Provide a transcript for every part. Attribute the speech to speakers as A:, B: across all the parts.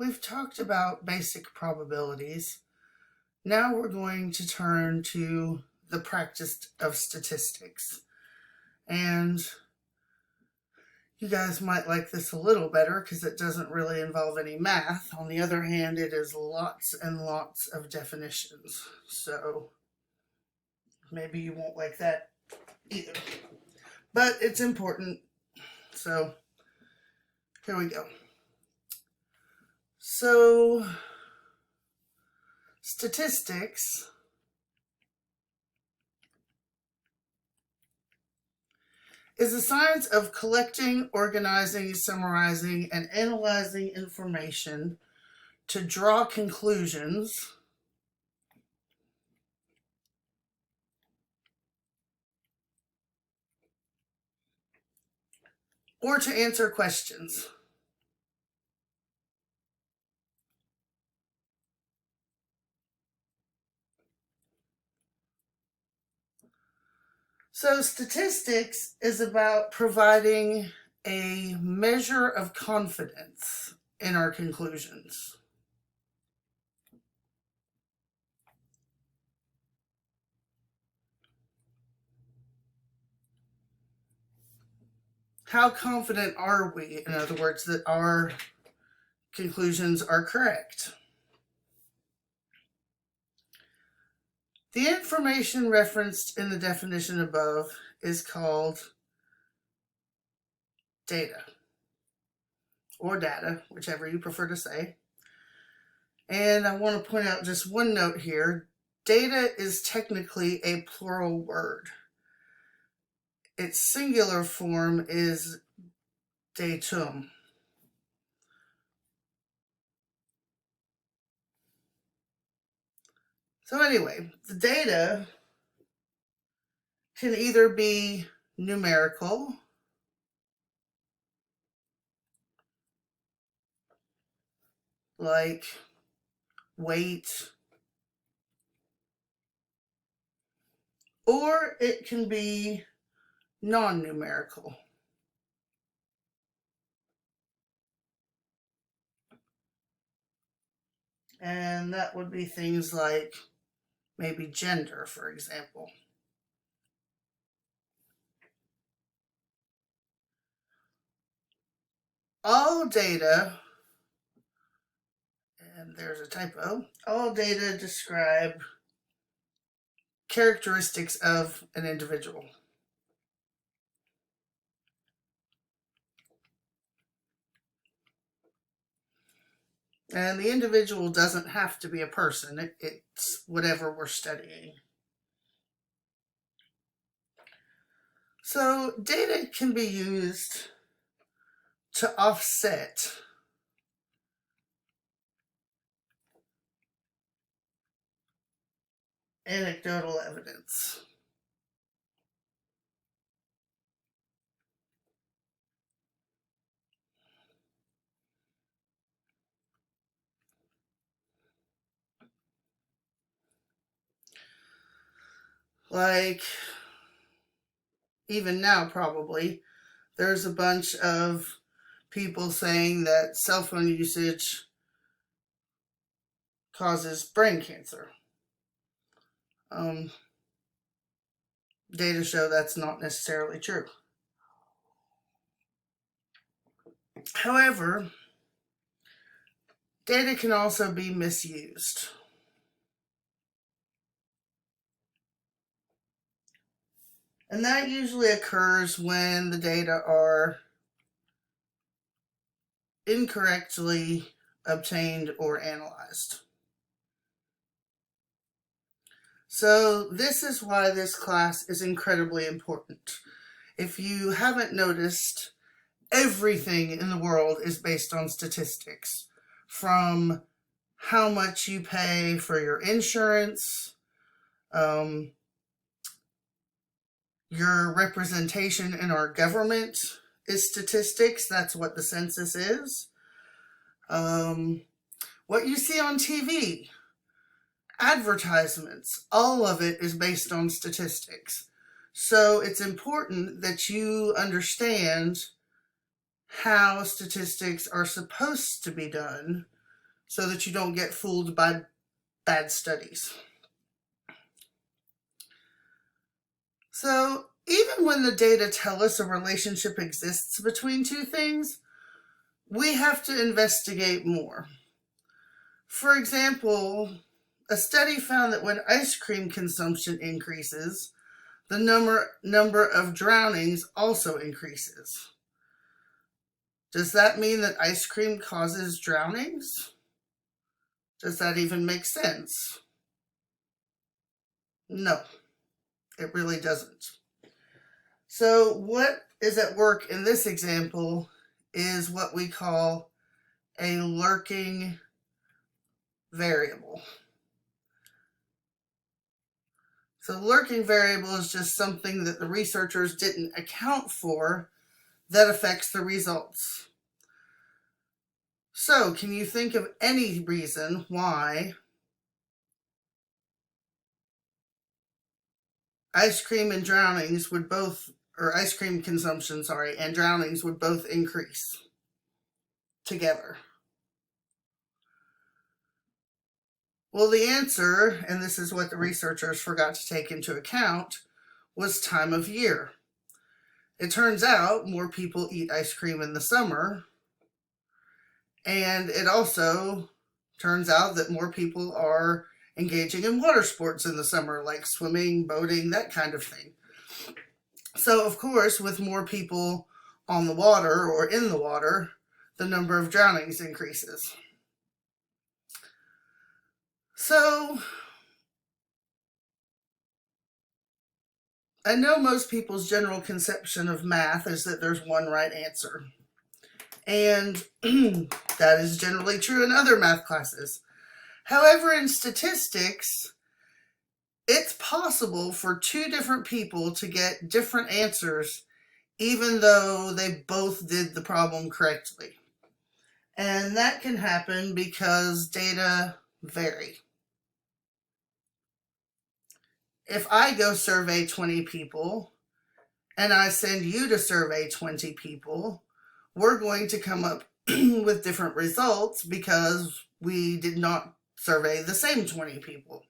A: we've talked about basic probabilities. Now we're going to turn to the practice of statistics. And you guys might like this a little better because it doesn't really involve any math. On the other hand, it is lots and lots of definitions. So maybe you won't like that either. But it's important. So here we go. So statistics is the science of collecting, organizing, summarizing, and analyzing information to draw conclusions or to answer questions. So statistics is about providing a measure of confidence in our conclusions. How confident are we, in other words, that our conclusions are correct? The information referenced in the definition above is called data, or data, whichever you prefer to say. And I want to point out just one note here. Data is technically a plural word. Its singular form is datum. So anyway, the data can either be numerical, like weight, or it can be non-numerical. And that would be things like maybe gender, for example. All data, and there's a typo, all data describe characteristics of an individual. And the individual doesn't have to be a person. It's whatever we're studying. So data can be used to offset anecdotal evidence. Like, even now probably, there's a bunch of people saying that cell phone usage causes brain cancer. Data show that's not necessarily true. However, data can also be misused. And that usually occurs when the data are incorrectly obtained or analyzed. So this is why this class is incredibly important. If you haven't noticed, everything in the world is based on statistics, from how much you pay for your insurance, your representation in our government is statistics. That's what the census is. What you see on TV, advertisements, all of it is based on statistics. So it's important that you understand how statistics are supposed to be done so that you don't get fooled by bad studies. So even when the data tell us a relationship exists between two things, we have to investigate more. For example, a study found that when ice cream consumption increases, the number of drownings also increases. Does that mean that ice cream causes drownings? Does that even make sense? No, it really doesn't. So what is at work in this example is what we call a lurking variable. So lurking variable is just something that the researchers didn't account for that affects the results. So can you think of any reason why ice cream and drownings would both, or ice cream consumption, and drownings would both increase together? Well, the answer, and this is what the researchers forgot to take into account, was time of year. It turns out more people eat ice cream in the summer, and it also turns out that more people are engaging in water sports in the summer, like swimming, boating, that kind of thing. So, of course, with more people on the water or in the water, the number of drownings increases. So, I know most people's general conception of math is that there's one right answer. And that is generally true in other math classes. However, in statistics, it's possible for two different people to get different answers even though they both did the problem correctly. And that can happen because data vary. If I go survey 20 people and I send you to survey 20 people, we're going to come up with different results because we did not survey the same 20 people.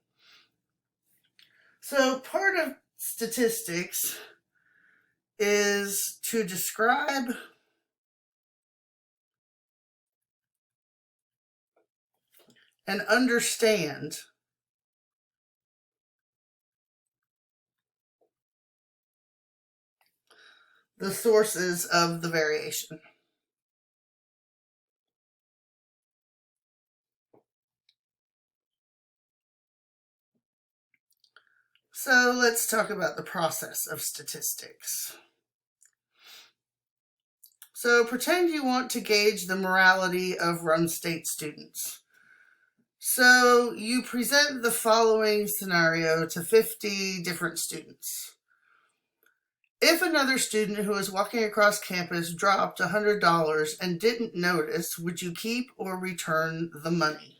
A: So part of statistics is to describe and understand the sources of the variation. So let's talk about the process of statistics. So pretend you want to gauge the morality of Rome State students. So you present the following scenario to 50 different students. If another student who was walking across campus dropped $100 and didn't notice, would you keep or return the money?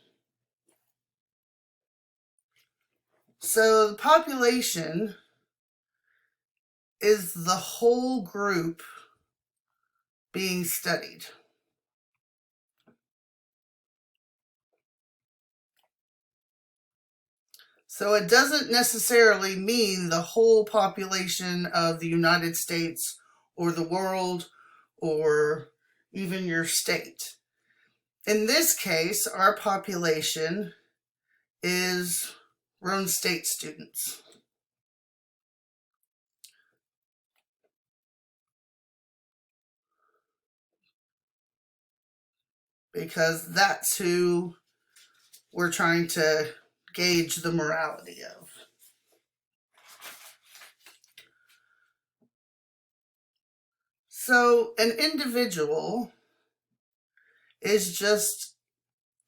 A: So the population is the whole group being studied. So it doesn't necessarily mean the whole population of the United States or the world or even your state. In this case, our population is Rome State students. Because that's who we're trying to gauge the morality of. So an individual is just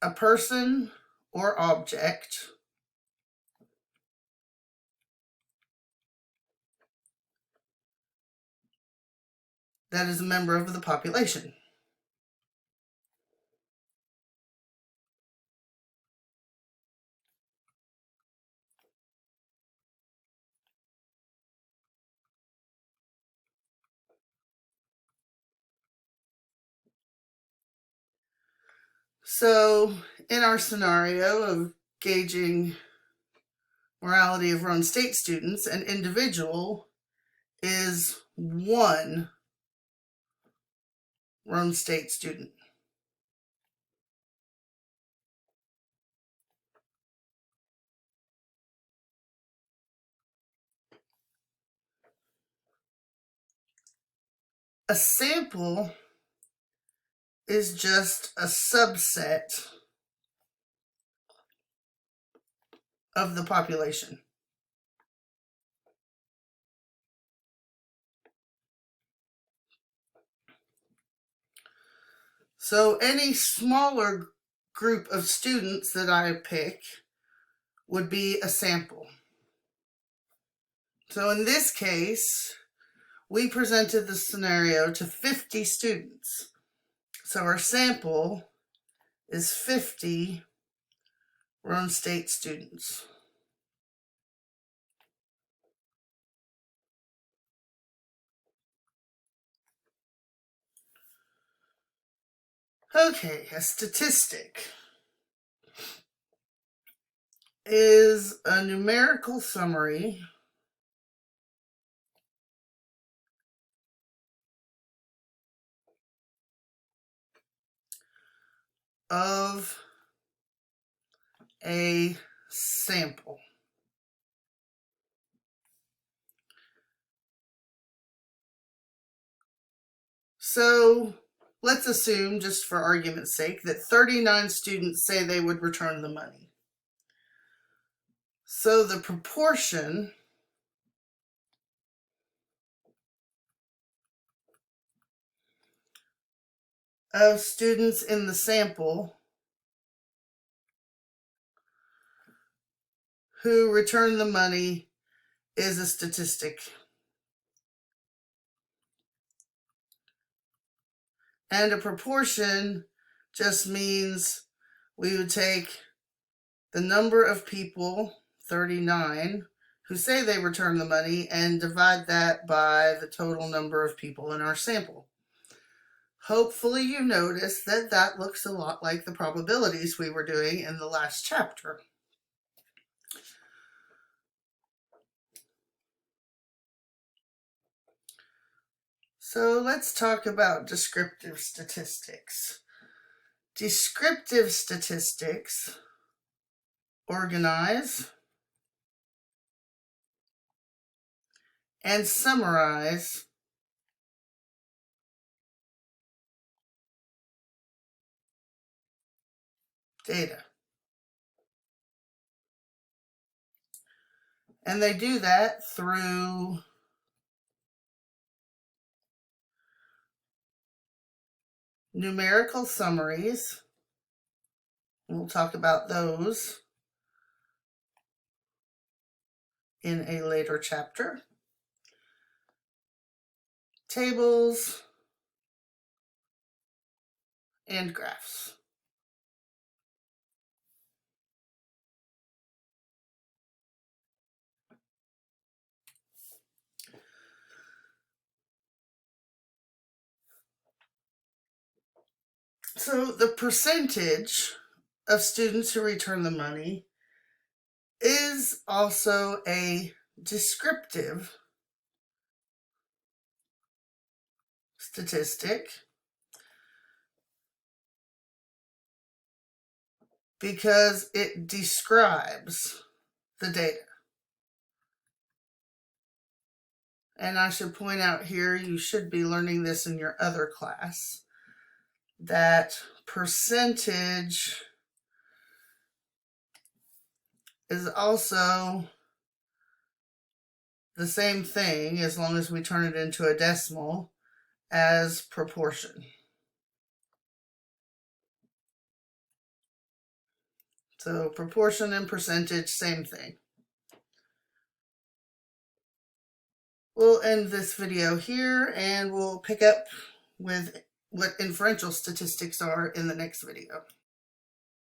A: a person or object that is a member of the population. So in our scenario of gauging morality of Rhone State students, an individual is one Rhone State student. A sample is just a subset of the population. So any smaller group of students that I pick would be a sample. So in this case, we presented the scenario to 50 students. So our sample is 50 Rhone State students. Okay, a statistic is a numerical summary of a sample. So let's assume, just for argument's sake, that 39 students say they would return the money. So the proportion of students in the sample who return the money is a statistic. And a proportion just means we would take the number of people, 39, who say they return the money and divide that by the total number of people in our sample. Hopefully you notice that that looks a lot like the probabilities we were doing in the last chapter. So let's talk about descriptive statistics. Descriptive statistics organize and summarize data. And they do that through numerical summaries. We'll talk about those in a later chapter. Tables and graphs. So the percentage of students who return the money is also a descriptive statistic because it describes the data. And I should point out here, you should be learning this in your other class, that percentage is also the same thing, as long as we turn it into a decimal, as proportion. So proportion and percentage, same thing. We'll end this video here and we'll pick up with what inferential statistics are in the next video.